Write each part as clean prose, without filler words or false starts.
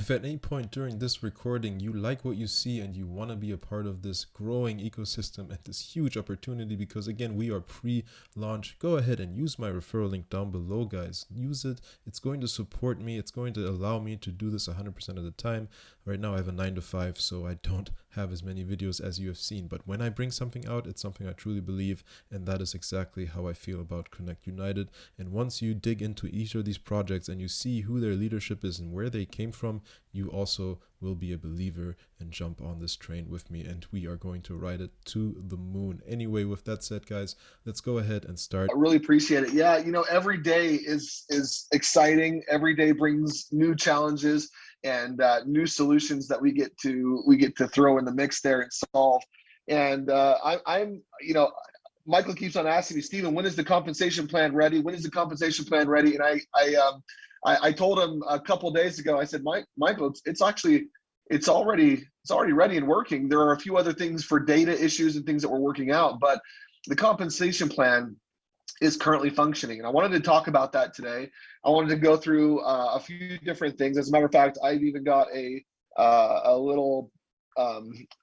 If at any point during this recording you like what you see and you want to be a part of this growing ecosystem and this huge opportunity, because again, we are pre-launch, go ahead and use my referral link down below, guys. Use it. It's going to support me. It's going to allow me to do this 100% of the time. Right now I have a 9 to 5, so I don't have as many videos as you have seen. But when I bring something out, it's something I truly believe, and that is exactly how I feel about Connect United. And once you dig into each of these projects and you see who their leadership is and where they came from, you also will be a believer and jump on this train with me, and we are going to ride it to the moon. Anyway, with that said, guys, let's go ahead and start. I really appreciate it. Yeah, every day is exciting. Every day brings new challenges and new solutions that we get to throw in the mix there and solve. And I'm Michael keeps on asking me, Steven, when is the compensation plan ready? When is the compensation plan ready? And I told him a couple of days ago, I said, Michael, it's already ready and working. There are a few other things for data issues and things that we're working out, but the compensation plan is currently functioning. And I wanted to talk about that today. I wanted to go through a few different things. As a matter of fact, I've even got a little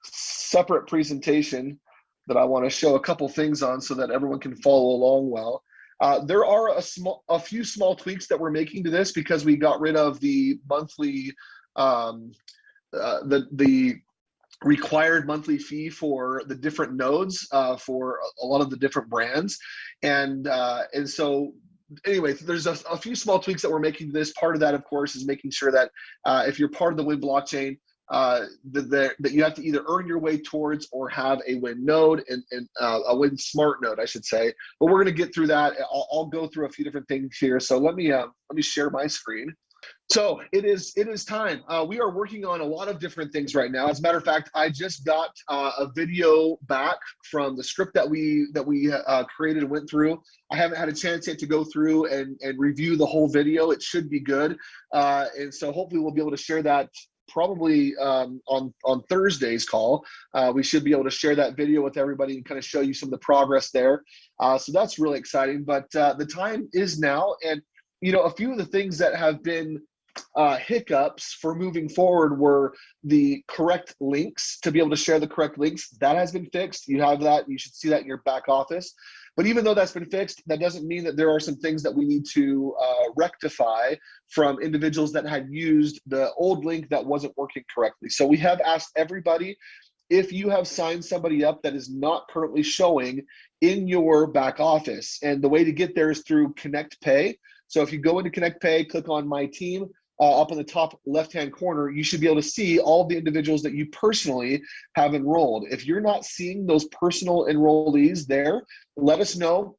separate presentation that I want to show a couple things on so that everyone can follow along well. There are a few small tweaks that we're making to this because we got rid of the monthly, the required monthly fee for the different nodes for a lot of the different brands. And so anyway, there's a few small tweaks that we're making to this. Part of that, of course, is making sure that if you're part of the Win blockchain, that you have to either earn your way towards or have a Win node and a Win smart node, I should say. But we're going to get through that. I'll go through a few different things here. So let me share my screen. So it is time. We are working on a lot of different things right now. As a matter of fact, I just got a video back from the script that we created and went through. I haven't had a chance yet to go through and review the whole video. It should be good. And so hopefully we'll be able to share that probably on Thursday's call. We should be able to share that video with everybody and kind of show you some of the progress there. So that's really exciting. But the time is now. And, a few of the things that have been hiccups for moving forward were the correct links, to be able to share the correct links. That has been fixed. You have that. You should see that in your back office. But even though that's been fixed, that doesn't mean that there are some things that we need to rectify from individuals that had used the old link that wasn't working correctly. So we have asked everybody, if you have signed somebody up that is not currently showing in your back office. And the way to get there is through Connect Pay. So if you go into Connect Pay, click on My Team, up in the top left-hand corner, you should be able to see all the individuals that you personally have enrolled. If you're not seeing those personal enrollees there, let us know.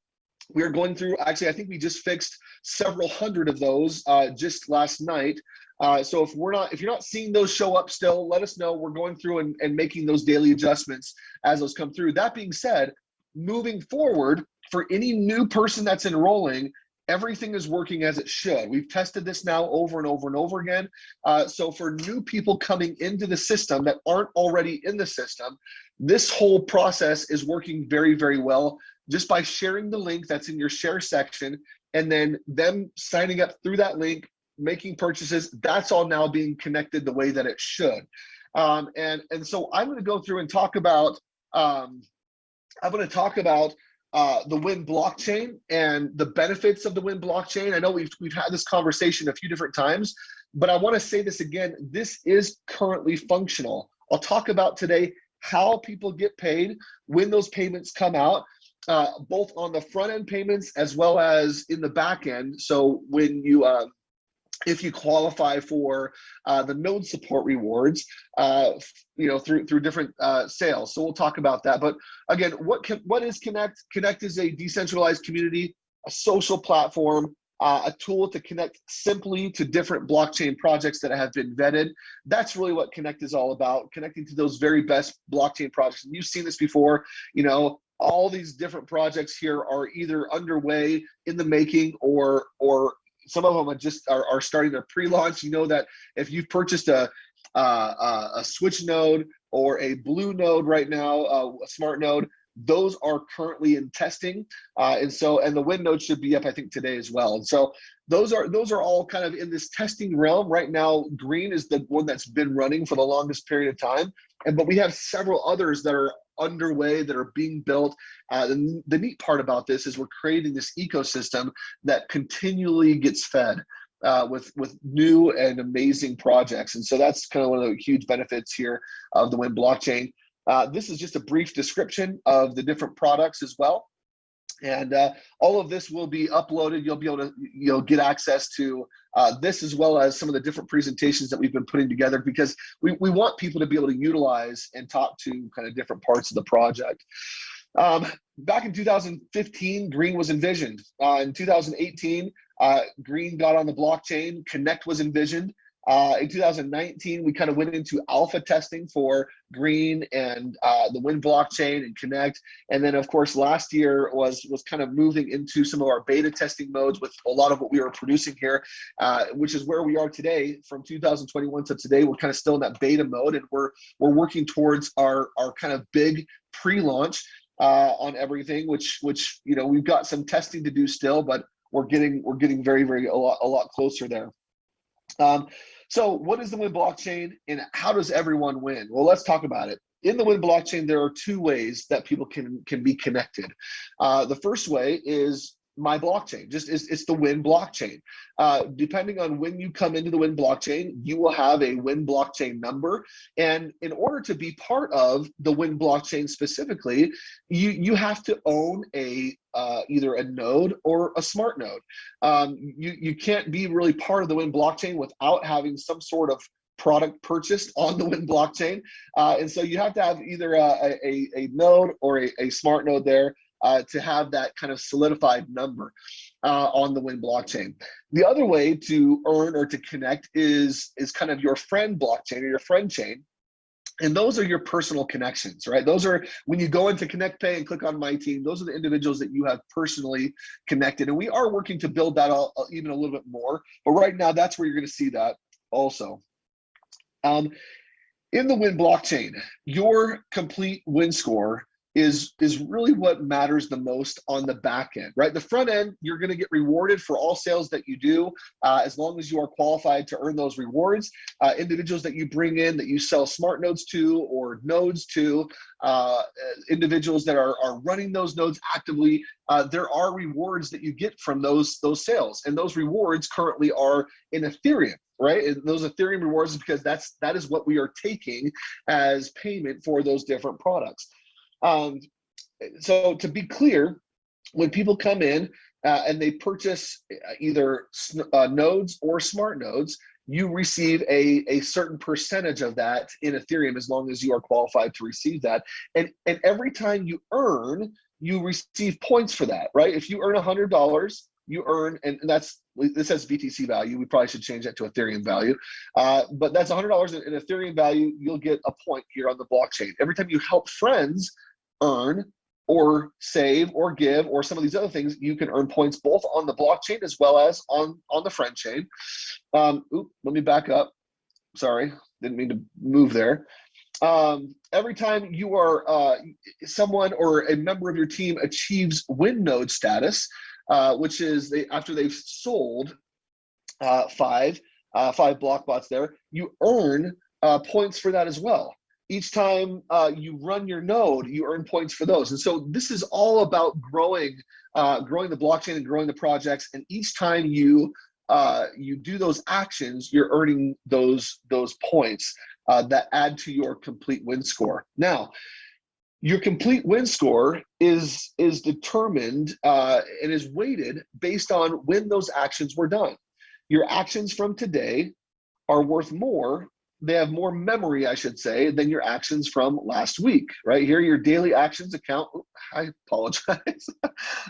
We are going through, actually, I think we just fixed several hundred of those just last night. So if you're not seeing those show up still, let us know. We're going through and making those daily adjustments as those come through. That being said, moving forward, for any new person that's enrolling, everything is working as it should. We've tested this now over and over and over again. So for new people coming into the system that aren't already in the system, this whole process is working very, very well just by sharing the link that's in your share section and then them signing up through that link, making purchases. That's all now being connected the way that it should. And so I'm going to go through and talk about the Win blockchain and the benefits of the Win blockchain. I know we've had this conversation a few different times, but I want to say this again. This is currently functional. I'll talk about today how people get paid, when those payments come out, both on the front end payments as well as in the back end. So when you if you qualify for the node support rewards, through different sales. So we'll talk about that. But again, what is Connect? Connect is a decentralized community, a social platform, a tool to connect simply to different blockchain projects that have been vetted. That's really what Connect is all about, connecting to those very best blockchain projects. And you've seen this before, all these different projects here are either underway, in the making, or some of them are starting their pre-launch. You know that if you've purchased a Switch node or a Blue node right now, a smart node, those are currently in testing. And the win nodes should be up, I think, today as well. And so those are all kind of in this testing realm right now. Green is the one that's been running for the longest period of time, but we have several others that are underway, that are being built. The neat part about this is we're creating this ecosystem that continually gets fed with new and amazing projects. And so that's kind of one of the huge benefits here of the Win blockchain. This is just a brief description of the different products as well. And all of this will be uploaded. You'll be able to get access to this, as well as some of the different presentations that we've been putting together, because we want people to be able to utilize and talk to kind of different parts of the project. Back in 2015, Green was envisioned. In 2018, Green got on the blockchain. Connect was envisioned. In 2019, we kind of went into alpha testing for Green and the Win blockchain and Connect. And then, of course, last year was kind of moving into some of our beta testing modes with a lot of what we are producing here, which is where we are today. From 2021 to today, we're kind of still in that beta mode, and we're working towards our kind of big pre-launch on everything, which we've got some testing to do still, but we're getting very a lot closer there. So what is the Win blockchain, and how does everyone win? Well, let's talk about it. In the Win blockchain, there are two ways that people can be connected. The first way is my blockchain. It's the Win blockchain. Depending on when you come into the Win blockchain, you will have a Win blockchain number. And in order to be part of the Win blockchain specifically, you have to own either a node or a smart node. You can't be really part of the Win blockchain without having some sort of product purchased on the Win blockchain. And so you have to have either a node or a smart node there to have that kind of solidified number on the Win blockchain. The other way to earn or to connect is kind of your friend blockchain or your friend chain. And those are your personal connections, right? Those are when you go into Connect Pay and click on My Team, those are the individuals that you have personally connected. And we are working to build that out even a little bit more. But right now, that's where you're going to see that also. In the Win blockchain, your complete Win score is really what matters the most on the back end, right? The front end, you're going to get rewarded for all sales that you do, as long as you are qualified to earn those rewards. Individuals that you bring in that you sell smart nodes to or nodes to, individuals that are running those nodes actively, there are rewards that you get from those sales, and those rewards currently are in Ethereum. Right, and those Ethereum rewards is because that is what we are taking as payment for those different products. So to be clear, when people come in and they purchase either nodes or smart nodes, you receive a certain percentage of that in Ethereum, as long as you are qualified to receive that. And every time you earn, you receive points for that, right? If you earn $100, you earn, and this has BTC value. We probably should change that to Ethereum value. But that's $100 in Ethereum value. You'll get a point here on the blockchain. Every time you help friends earn or save or give or some of these other things, you can earn points both on the blockchain as well as on the friend chain. Let me back up. Sorry, didn't mean to move there. Every time you are someone or a member of your team achieves Win node status, which is after they've sold five Blockbots there, you earn points for that as well. Each time you run your node, you earn points for those. And so this is all about growing the blockchain and growing the projects. And each time you do those actions, you're earning those points that add to your complete Win score. Now, your complete Win score is determined and is weighted based on when those actions were done. Your actions from today are worth more. They have more memory, I should say, than your actions from last week, right? Here, your daily actions account. I apologize.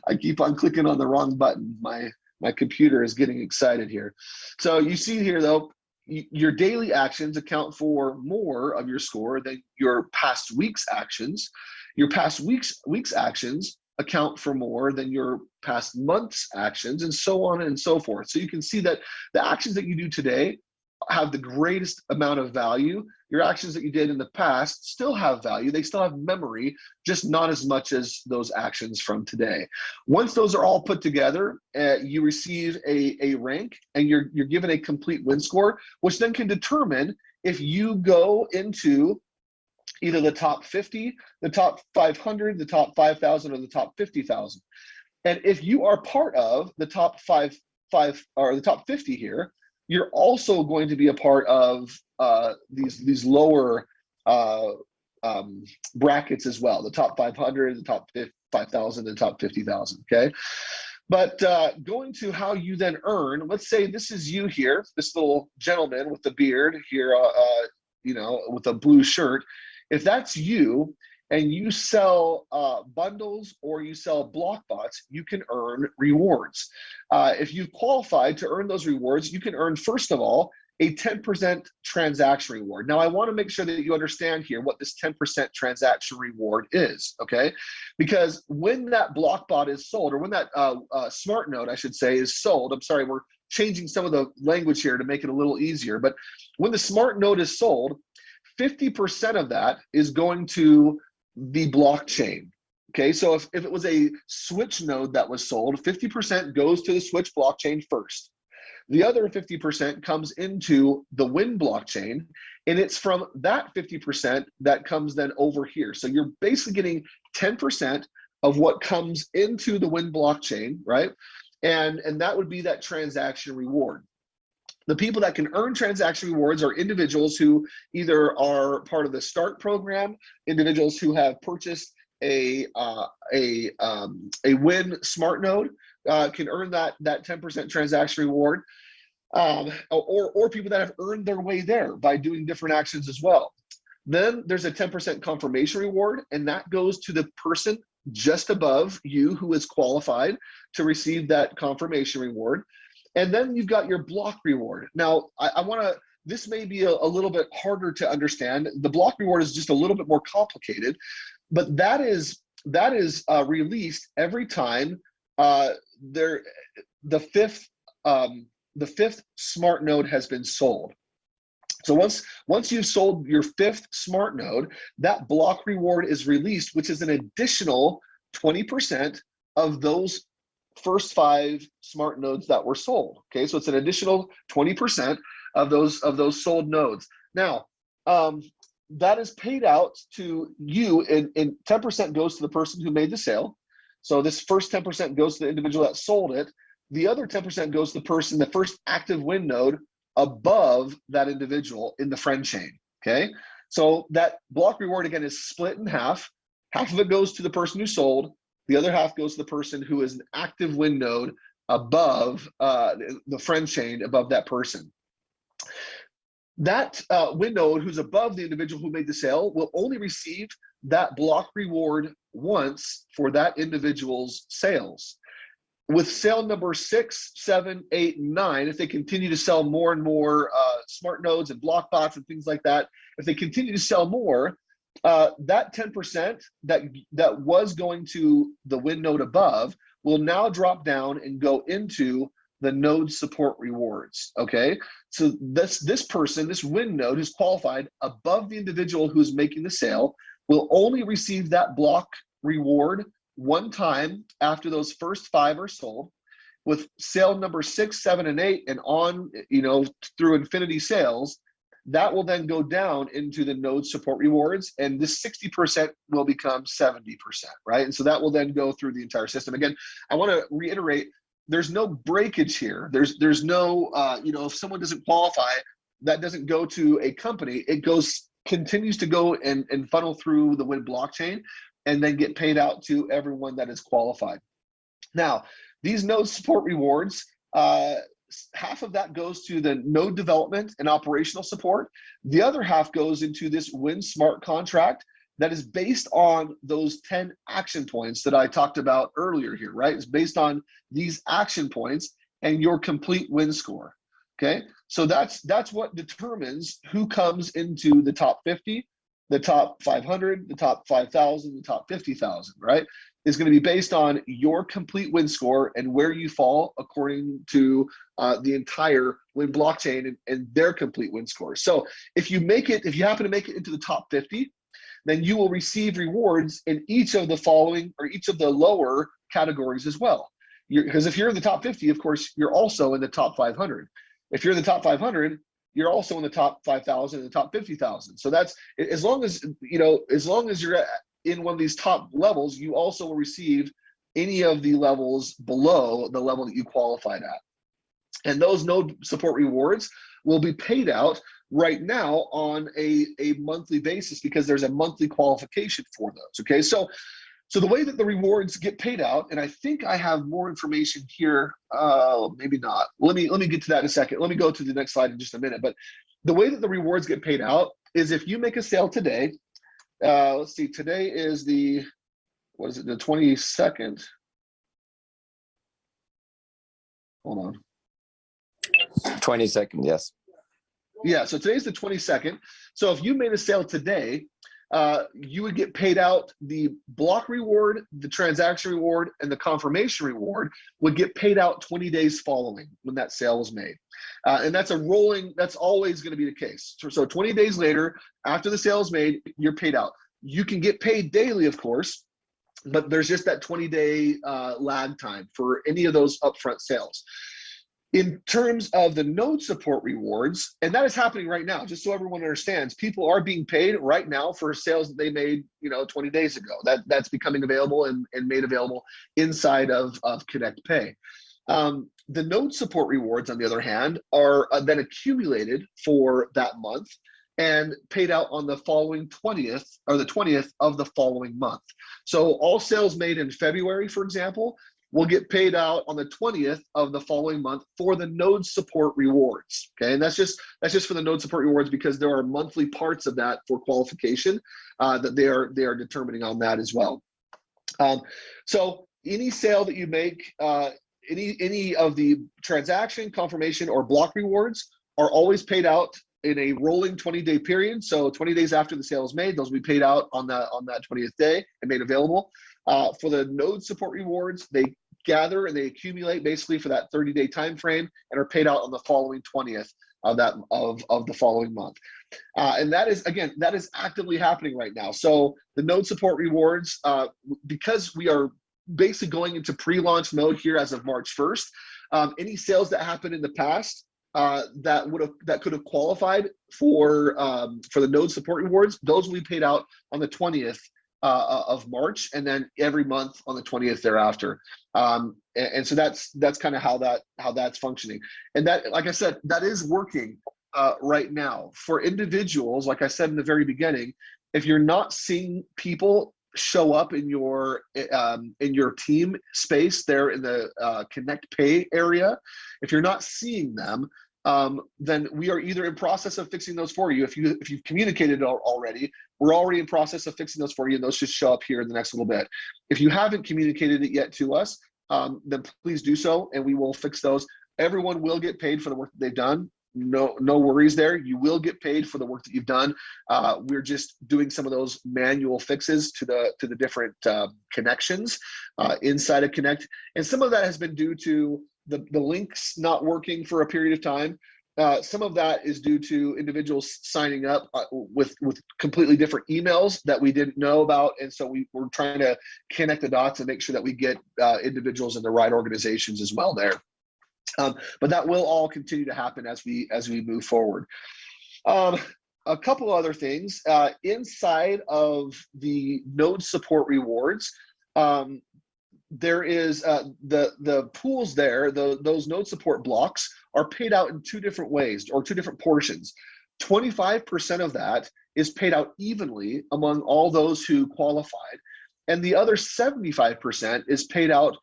I keep on clicking on the wrong button. My computer is getting excited here. So you see here, though, your daily actions account for more of your score than your past week's actions. Your past week's actions account for more than your past month's actions, and so on and so forth. So you can see that the actions that you do today have the greatest amount of value. Your actions that you did in the past still have value. They still have memory, just not as much as those actions from today. Once those are all put together, you receive a rank, and you're given a complete win score, which then can determine if you go into either the top 50, the top 500, the top 5,000, or the top 50,000. And if you are part of the top five or the top 50 here, you're also going to be a part of these lower brackets as well, the top 500, the top 5,000, and top 50,000, okay? But going to how you then earn, let's say this is you here, this little gentleman with the beard here, you know, with a blue shirt. If that's you, and you sell bundles or you sell Blockbots, you can earn rewards. If you've qualified to earn those rewards, you can earn, first of all, a 10% transaction reward. Now, I want to make sure that you understand here what this 10% transaction reward is, okay? Because when that Blockbot is sold, or when that smart node, I should say, is sold, I'm sorry, we're changing some of the language here to make it a little easier, but when the smart node is sold, 50% of that is going to the blockchain. Okay, so if it was a switch node that was sold, 50% goes to the switch blockchain first. The other 50% comes into the Win blockchain, and it's from that 50% that comes then over here. So you're basically getting 10% of what comes into the Win blockchain, right? And that would be that transaction reward. The people that can earn transaction rewards are individuals who either are part of the START program, individuals who have purchased a Win smart node can earn that 10% transaction reward, or people that have earned their way there by doing different actions as well. Then there's a 10% confirmation reward, and that goes to the person just above you who is qualified to receive that confirmation reward. And then you've got your block reward. Now, I want to, this may be a little bit harder to understand. The block reward is just a little bit more complicated, but that is released every time the fifth smart node has been sold. So once you've sold your fifth smart node, that block reward is released, which is an additional 20% of those first 5 smart nodes that were sold. Okay, so it's an additional 20% of those sold nodes. Now, that is paid out to you, and 10% goes to the person who made the sale. So this first 10% goes to the individual that sold it. The other 10% goes to the person, the first active Win node above that individual in the friend chain. Okay, so that block reward again is split in half. Half of it goes to the person who sold. The other half goes to the person who is an active Win node above the friend chain above that person. That Win node who's above the individual who made the sale will only receive that block reward once for that individual's sales. With sale number 6, 7, 8, and 9, if they continue to sell more and more smart nodes and block bots and things like that, if they continue to sell more, that 10% that was going to the Win node above will now drop down and go into the node support rewards. Okay, so this person, this Win node who's qualified above the individual who's making the sale, will only receive that block reward one time after those first 5 are sold. With sale number 6, 7, and 8, and on, you know, through infinity sales, that will then go down into the node support rewards, and this 60% will become 70%, right? And so that will then go through the entire system. Again, I want to reiterate, there's no breakage here. There's no, you know, if someone doesn't qualify, that doesn't go to a company. It continues to go and funnel through the Win blockchain, and then get paid out to everyone that is qualified. Now, these node support rewards, half of that goes to the node development and operational support. The other half goes into this Win smart contract that is based on those 10 action points that I talked about earlier here, right? It's based on these action points and your complete Win score, okay? So that's what determines who comes into the top 50, the top 500, the top 5,000, the top 50,000, right? is going to be based on your complete win score and where you fall according to the entire Win blockchain and their complete win score. So if you happen to make it into the top 50, then you will receive rewards in each of the following or each of the lower categories as well. Because if you're in the top 50, of course, you're also in the top 500. If you're in the top 500, you're also in the top 5,000 and the top 50,000. So that's, as long as you're in one of these top levels, you also will receive any of the levels below the level that you qualified at. And those node support rewards will be paid out right now on a monthly basis because there's a monthly qualification for those. Okay, so the way that the rewards get paid out, and I think I have more information here, maybe not. Let me get to that in a second. Let me go to the next slide in just a minute. But the way that the rewards get paid out is if you make a sale today. Let's see, today is the 22nd. Hold on. 22nd, yes. Yeah, so today's the 22nd. So if you made a sale today, you would get paid out the block reward, the transaction reward, and the confirmation reward would get paid out 20 days following when that sale was made. And that's always going to be the case. So 20 days later, after the sale is made, you're paid out. You can get paid daily, of course, but there's just that 20-day lag time for any of those upfront sales. In terms of the node support rewards, and that is happening right now, just so everyone understands, people are being paid right now for sales that they made 20 days ago. That's becoming available and made available inside of Connect Pay. The node support rewards, on the other hand, are then accumulated for that month and paid out on the following 20th or the 20th of the following month. So all sales made in February, for example, will get paid out on the 20th of the following month for the node support rewards. Okay, and that's just for the node support rewards because there are monthly parts of that for qualification that they are determining on that as well. So any sale that you make, any of the transaction, confirmation, or block rewards are always paid out in a rolling 20-day period. So 20 days after the sale is made, those will be paid out on that 20th day and made available. For the node support rewards, they gather and they accumulate basically for that 30-day time frame and are paid out on the following 20th of the following month. And that is actively happening right now. So the node support rewards, because we are basically going into pre-launch mode here as of March 1st, any sales that happened in the past that could have qualified for the node support rewards, those will be paid out on the 20th of March, and then every month on the 20th thereafter. And so that's kind of how that's functioning. And that, like I said, that is working right now for individuals. Like I said in the very beginning, if you're not seeing people show up in your team space there in the Connect Pay area, if you're not seeing them, then we are either in process of fixing those for you. If you've communicated already, we're already in process of fixing those for you, and those should show up here in the next little bit. If you haven't communicated it yet to us, then please do so, and we will fix those. Everyone will get paid for the work that they've done. No worries there. You will get paid for the work that you've done. We're just doing some of those manual fixes to the different connections inside of Connect, and some of that has been due to the links not working for a period of time. Some of that is due to individuals signing up with completely different emails that we didn't know about, and so we're trying to connect the dots and make sure that we get individuals in the right organizations as well there. But that will all continue to happen as we move forward. A couple other things inside of the node support rewards. There is the pools there. Those node support blocks are paid out in two different ways, or two different portions. 25% of that is paid out evenly among all those who qualified, and the other 75% is paid out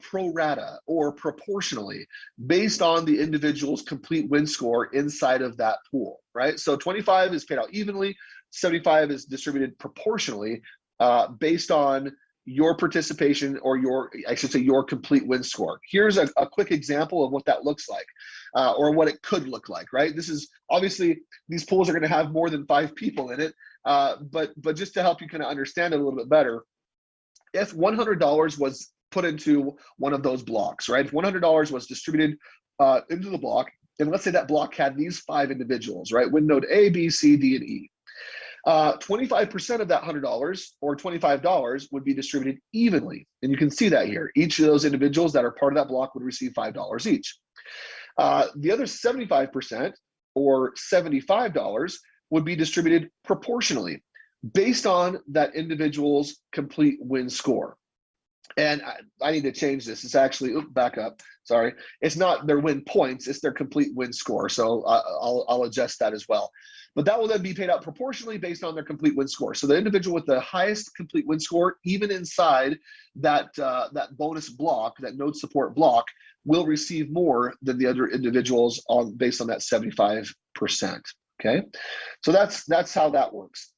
pro rata or proportionally based on the individual's complete win score inside of that pool, right? So 25 is paid out evenly, 75 is distributed proportionally based on your participation, or your complete win score. Here's a quick example of what that looks like, or what it could look like, right? This is obviously, these pools are going to have more than 5 people in it, but just to help you kind of understand it a little bit better, if $100 was put into one of those blocks, right? If $100 was distributed into the block, and let's say that block had these 5 individuals, right? Win node A, B, C, D, and E. 25% of that $100 or $25 would be distributed evenly. And you can see that here. Each of those individuals that are part of that block would receive $5 each. The other 75% or $75 would be distributed proportionally based on that individual's complete win score. And I need to change this. It's actually, back up, sorry. It's not their win points, it's their complete win score. So I'll adjust that as well. But that will then be paid out proportionally based on their complete win score. So the individual with the highest complete win score, even inside that, that bonus block, that node support block, will receive more than the other individuals based on that 75%, okay? So that's how that works.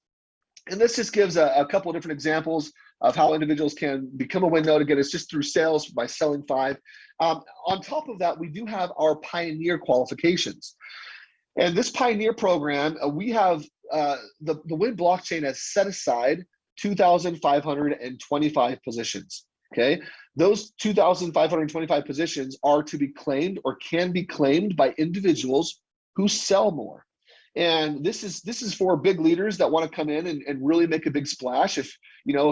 And this just gives a couple of different examples of how individuals can become a win node. Again, it's just through sales by selling 5. On top of that, we do have our Pioneer qualifications. And this Pioneer program, we have, the Win blockchain has set aside 2,525 positions, okay? Those 2,525 positions are to be claimed or can be claimed by individuals who sell more. And this is for big leaders that want to come in and really make a big splash. If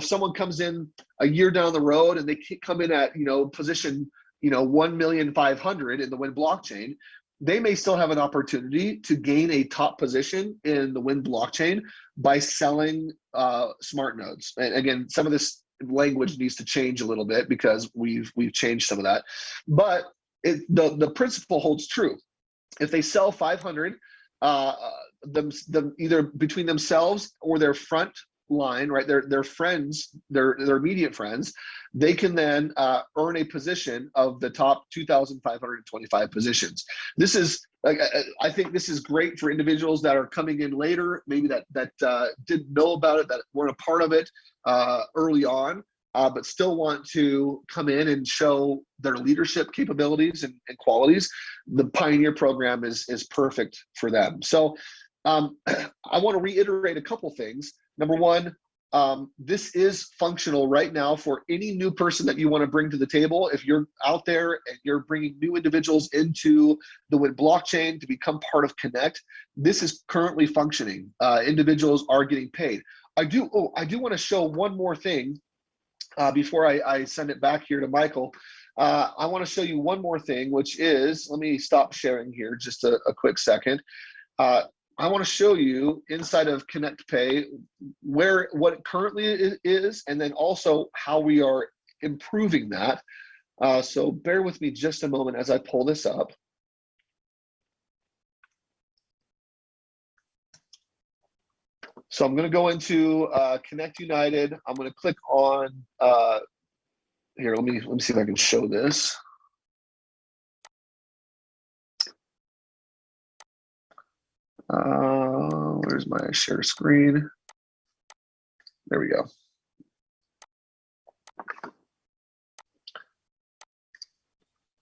someone comes in a year down the road and they come in at position 1,500,000 in the Win blockchain, they may still have an opportunity to gain a top position in the Win blockchain by selling smart nodes. And again, some of this language needs to change a little bit because we've changed some of that, but the principle holds true. If they sell 500. Either between themselves or their front line, right? Their friends, their immediate friends, they can then earn a position of the top 2,525 positions. This is, I think this is great for individuals that are coming in later, maybe that didn't know about it, that weren't a part of it early on, but still want to come in and show their leadership capabilities and qualities. The Pioneer program is perfect for them. So I want to reiterate a couple things. Number one, this is functional right now for any new person that you want to bring to the table. If you're out there and you're bringing new individuals into the Win blockchain to become part of Connect, this is currently functioning. Individuals are getting paid. I do want to show one more thing before I send it back here to Michael. I want to show you one more thing, which is, let me stop sharing here just a quick second. I want to show you inside of Connect Pay what it currently is, and then also how we are improving that. So bear with me just a moment as I pull this up. So I'm going to go into Connect United. I'm going to click on here. Let me see if I can show this. Where's my share screen? There we go.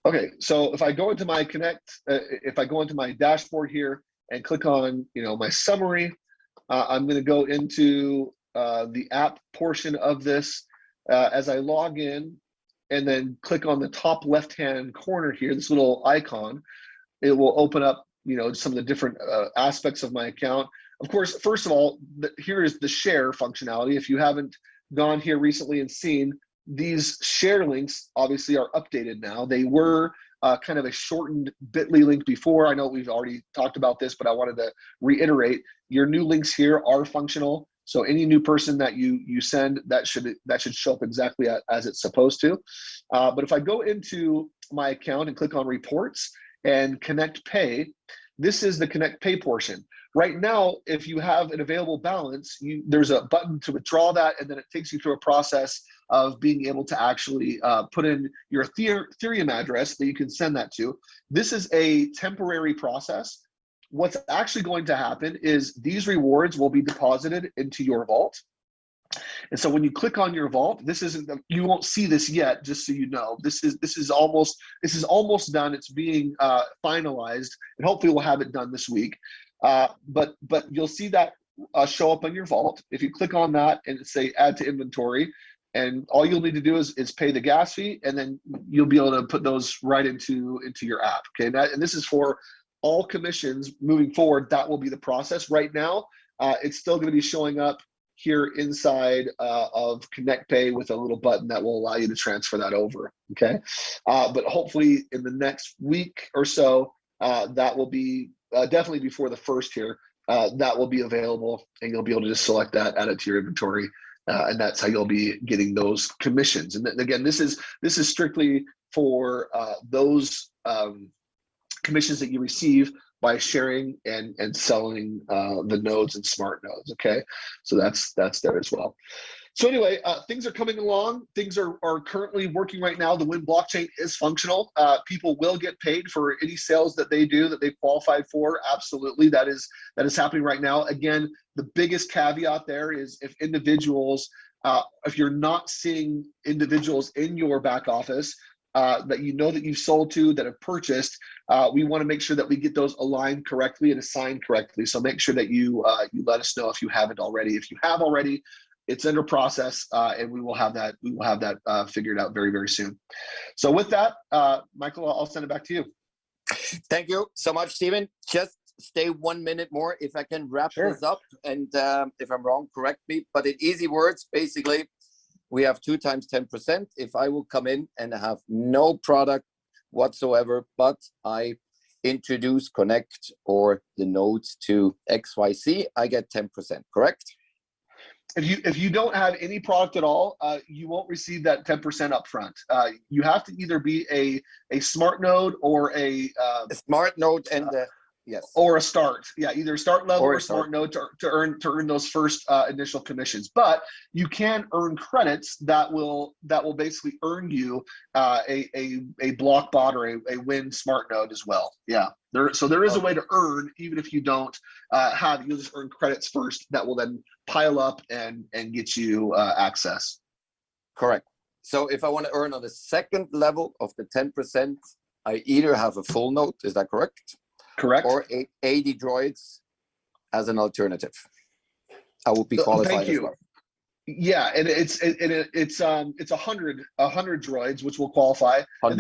Okay, so if I go into my Connect, if I go into my dashboard here and click on my summary, I'm going to go into the app portion of this. As I log in and then click on the top left-hand corner here, this little icon, it will open up some of the different aspects of my account. Of course, first of all, here is the share functionality. If you haven't gone here recently and seen, these share links obviously are updated now. They were kind of a shortened bit.ly link before. I know we've already talked about this, but I wanted to reiterate, your new links here are functional. So any new person that you send, that should show up exactly as it's supposed to. But if I go into my account and click on reports and Connect Pay, this is the Connect Pay portion. Right now, if you have an available balance, there's a button to withdraw that, and then it takes you through a process of being able to actually put in your Ethereum address that you can send that to. This is a temporary process. What's actually going to happen is these rewards will be deposited into your vault. And so when you click on your vault, you won't see this yet, just so you know. This is almost done. It's being finalized, and hopefully we'll have it done this week. But you'll see that show up on your vault. If you click on that and say add to inventory, and all you'll need to do is pay the gas fee, and then you'll be able to put those right into your app. Okay, and this is for all commissions moving forward. That will be the process. Right now, it's still going to be showing up here inside of Connect Pay with a little button that will allow you to transfer that over. Okay, but hopefully in the next week or so, that will be definitely before the first here. That will be available, and you'll be able to just select that, add it to your inventory, and that's how you'll be getting those commissions. And then, again, this is strictly for those commissions that you receive by sharing and selling the nodes and smart nodes. Okay, so that's there as well. So anyway, things are coming along. Things are currently working right now. The Win blockchain is functional. People will get paid for any sales that they do that they qualified for. Absolutely, that is happening right now. Again, the biggest caveat there is if individuals, if you're not seeing individuals in your back office that you know that you've sold to, that have purchased, we want to make sure that we get those aligned correctly and assigned correctly. So make sure that you let us know if you haven't already. If you have already, it's under process, and we will have that figured out very, very soon. So with that, Michael, I'll send it back to you. Thank you so much, Stephen. Just stay 1 minute more if I can wrap this up, and if I'm wrong, correct me. But in easy words, basically, we have 2 times 10%. If I will come in and have no product whatsoever, but I introduce, connect, or the nodes to XYZ, I get 10%, correct? If you don't have any product at all, you won't receive that 10% upfront. You have to either be a smart node or a smart node and yes, or a start. Yeah, either start level or smart node to earn those first initial commissions. But you can earn credits that will basically earn you a Blockbot or a Win smart node as well. Yeah. So there is a way to earn, even if you don't have, you'll just earn credits first that will then pile up and get you access. Correct. So if I want to earn on the second level of the 10%, I either have a full node, is that correct? Correct. Or 80 droids as an alternative. I would be qualified. Thank you. As well. Yeah, and it's 100 droids, which will qualify. And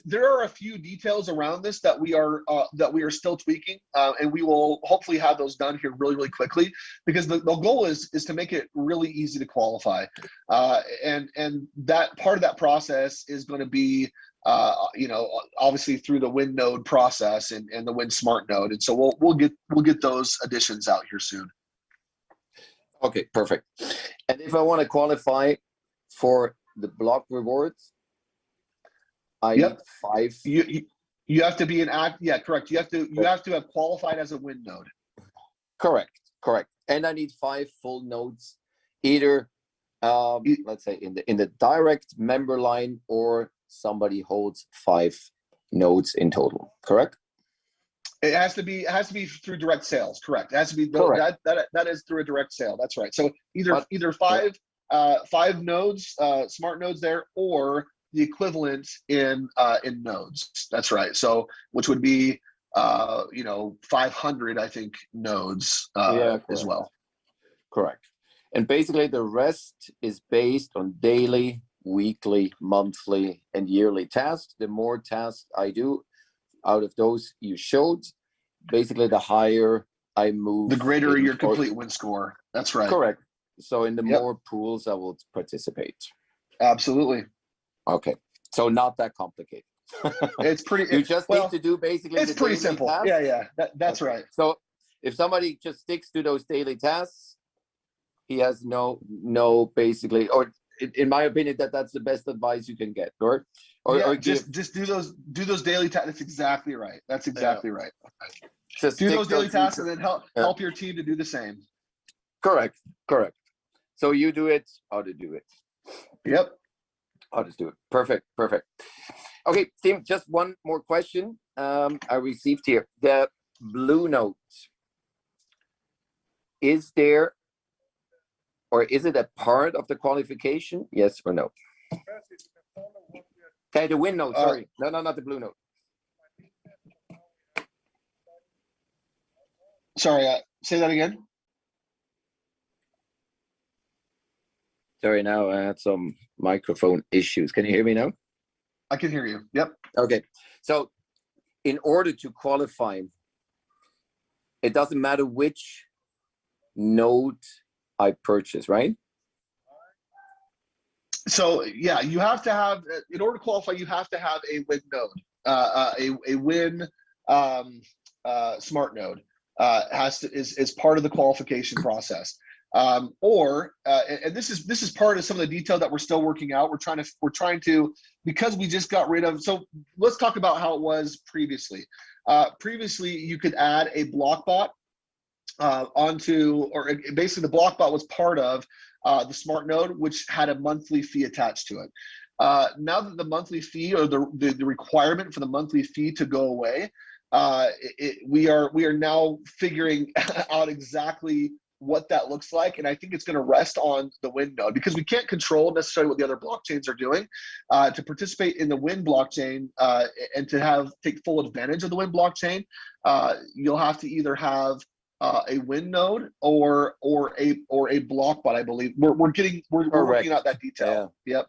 there are a few details around this that we are still tweaking, and we will hopefully have those done here really, really quickly, because the goal is to make it really easy to qualify, and that part of that process is going to be obviously through the Win node process and the Win smart node, and so we'll get those additions out here soon. Okay, perfect. And if I want to qualify for the block rewards, I need 5. You have to be an act. Yeah, correct. You have to have qualified as a Win node. Correct. And I need 5 full nodes, either let's say in the direct member line, or somebody holds 5 nodes in total. Correct. It has to be through direct sales. Correct. It has to be that is through a direct sale. That's right. So either 5 nodes, smart nodes there, or the equivalent in nodes. That's right. So which would be 500, I think, nodes as well. Correct. And basically the rest is based on daily, weekly, monthly, and yearly tasks. The more tasks I do out of those you showed, basically the higher I move, the greater your complete win score. That's right. Correct. So in the more pools I will participate. Absolutely. Okay. So not that complicated. It's pretty. You just need to do basically. It's pretty simple. Tasks. Yeah. That's right. So if somebody just sticks to those daily tasks, he has no basically, or in my opinion, that's the best advice you can get, or just do those daily tasks. That's exactly right. That's exactly right. Just do those daily tasks and then help your team to do the same. Correct. So you do it, how to do it. Yep. How to do it. Perfect. Okay, team, just one more question I received here. The blue note, is there, or is it a part of the qualification? Yes or no? Okay, the Win note, sorry. No, not the blue note. Sorry, say that again. Sorry, now I had some microphone issues. Can you hear me now? I can hear you. Yep. Okay. So in order to qualify, it doesn't matter which node I purchase, right? So yeah, you have to have, in order to qualify, you have to have a Win node, a Win smart node is part of the qualification process. And this is part of some of the detail that we're still working out. We're trying to because we just got rid of. So let's talk about how it was previously. Previously, you could add a Blockbot onto, or basically the Blockbot was part of the smart node, which had a monthly fee attached to it. Now that the monthly fee or the requirement for the monthly fee to go away, we are now figuring out exactly what that looks like, and I think it's going to rest on the Win node because we can't control necessarily what the other blockchains are doing. To participate in the Win blockchain and to take full advantage of the Win blockchain, you'll have to either have a Win node or a Blockbot. I believe we're working out that detail. Yeah.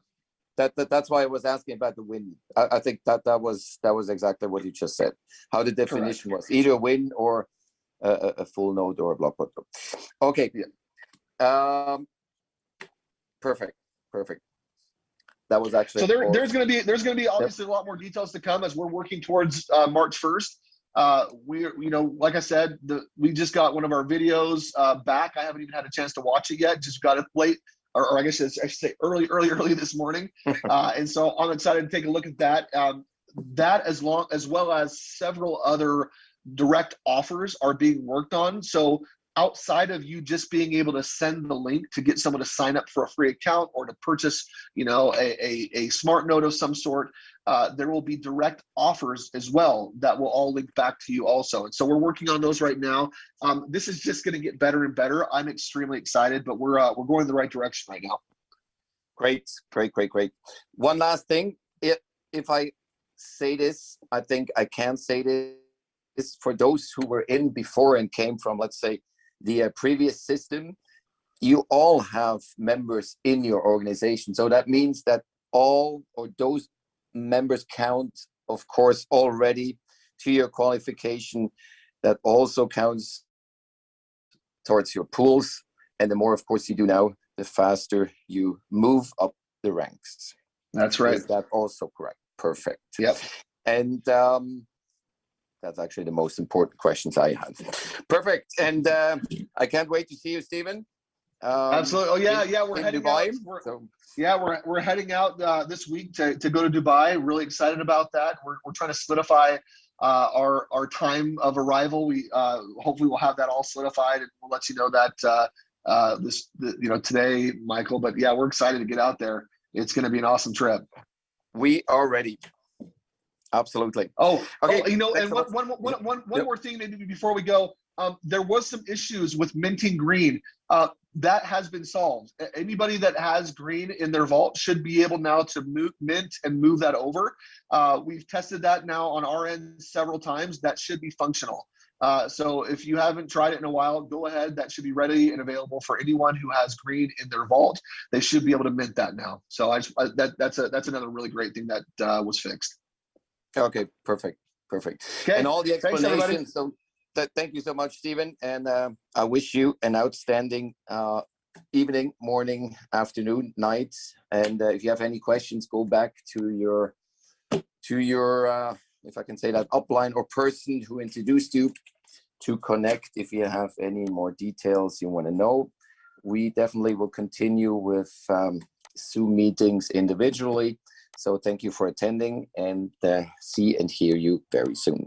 Yep. That's why I was asking about the Win. I think that was exactly what you just said. How the definition was either a Win or a full node or a Blockbot. Okay. Yeah. Perfect. That was actually so there's going to be obviously a lot more details to come as we're working towards March 1st. Like I said, we just got one of our videos back. I haven't even had a chance to watch it yet. Just got it late, or I guess I should say early this morning. And so I'm excited to take a look at that. That as well as several other direct offers are being worked on. So outside of you just being able to send the link to get someone to sign up for a free account or to purchase, a smart node of some sort, there will be direct offers as well that will all link back to you also. And so we're working on those right now. This is just going to get better and better. I'm extremely excited, but we're going in the right direction right now. Great. One last thing. If I say this, I think I can say this for those who were in before and came from, let's say, the previous system. You all have members in your organization. So that means that all or those members count, of course, already to your qualification. That also counts towards your pools. And the more, of course, you do now, the faster you move up the ranks. That's right. Is that also correct? Perfect. Yep. And that's actually the most important questions I had. Perfect. And I can't wait to see you, Stephen. Absolutely. Oh yeah. We're heading Dubai. out. We're heading out this week to go to Dubai. Really excited about that. We're trying to solidify our time of arrival. We hopefully we'll have that all solidified, and we'll let you know that today, Michael. But yeah, we're excited to get out there. It's going to be an awesome trip. We are ready. Absolutely. Okay. And one more thing maybe before we go. There was some issues with minting green. That has been solved. Anybody that has green in their vault should be able now to mint and move that over. We've tested that now on our end several times. That should be functional. So if you haven't tried it in a while, go ahead. That should be ready and available for anyone who has green in their vault. They should be able to mint that now. So that's another really great thing that was fixed. Okay, perfect. Okay. And all the explanations. Thanks, so thank you so much, Stephen. And I wish you an outstanding evening, morning, afternoon, night. And if you have any questions, go back to your if I can say that, upline or person who introduced you to connect if you have any more details you want to know. We definitely will continue with Zoom meetings individually. So thank you for attending, and see and hear you very soon.